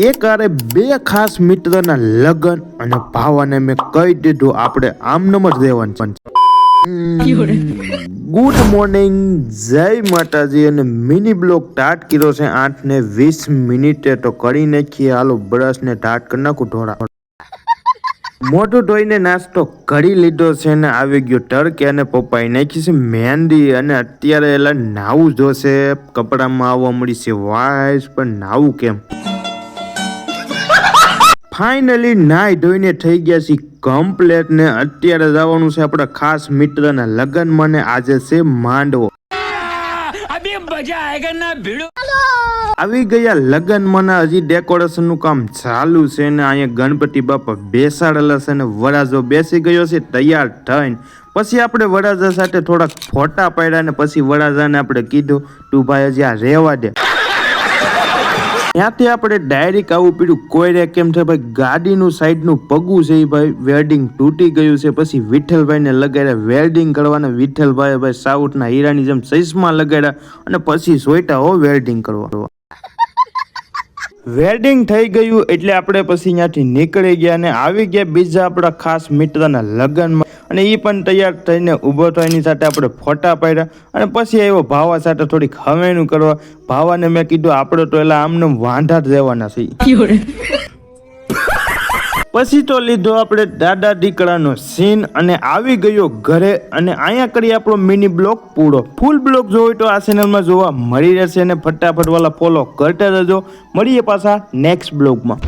એક આરે બે ખાસ મિત્રના લગ્ન અને ભાવાને મેં કહી દીધું આપણે આમનામ જ રહેવાનું છે. ગુડ મોર્નિંગ, જય માતાજી. અને મિની બ્લોગ સ્ટાર્ટ કર્યો છે 8:20 તો કરી નાખીએ. હાલો બ્રશ ને સ્ટાર્ટ કરી નાખું. થોડા મોઢું ધોઈને નાસ્તો કરી લીધો છે ને આવી ગયો તડકે અને પપ્પાએ નાખી છે મહેંદી. અને અત્યારે એલા નાવું જોશે, કપડામાં આવવા મળી છે વાઈસ, પણ નાવું કેમ? ફાઇનલી નાઈ ધોઈને થઈ ગયા છે કમ્પ્લેટ ને અત્યારે જવાનું છે આપણા ખાસ મિત્રના લગ્નમાં ને આજે છે માંડવો. આવી ગયા લગ્નમાં, હજી ડેકોરેશન નું કામ ચાલુ છે ને અહીંયા ગણપતિ બાપા બેસાડેલા છે ને વરાજો બેસી ગયો છે તૈયાર થઈને. પછી આપણે વરાજા સાથે થોડાક ફોટા પાડ્યા ને પછી વરાજાને આપણે કીધું તું ભાઈ હજી આ રહેવા દે. ત્યાંથી આપણે ડાયરેક્ટ આવું પીડું કોઈ કેમ છે ભાઈ, ગાડીનું સાઈડનું પગું છે ભાઈ વેલ્ડિંગ તૂટી ગયું છે. પછી વિઠ્ઠલભાઈને લગાડ્યા વેલ્ડિંગ કરવાના. વિઠ્ઠલભાઈ ભાઈ સાઉથના હીરાની જેમ ચશ્મા લગાડ્યા અને પછી સોઈટા હો વેલ્ડિંગ કરવા. વેલ્ડિંગ થઈ ગયું એટલે આપણે પછી ત્યાંથી નીકળી ગયા અને આવી ગયા બીજા આપણા ખાસ મિત્રના લગ્નમાં. અને એ પણ તૈયાર થઈને ઊભો તો એની સાથે આપણે ફોટા પાડ્યા. અને પછી આવ્યો ભાવા સાથે થોડીક હવેનું કરવા. ભાવાને મેં કીધું આપણે તો એલા આમને વાંઢા જ રહેવાના છીએ. પછી તો લીધો આપણે દાદા દીકરાનો સીન અને આવી ગયો ઘરે. અને અહીંયા કરી આપણો મિની બ્લોગ પૂરો. ફૂલ બ્લોગ જોવો તો આ ચેનલમાં જોવા મળી રહેશે. અને ફટાફટ વાલા ફોલો કરતા રહેજો. મળીએ પાછા નેક્સ્ટ બ્લોગમાં.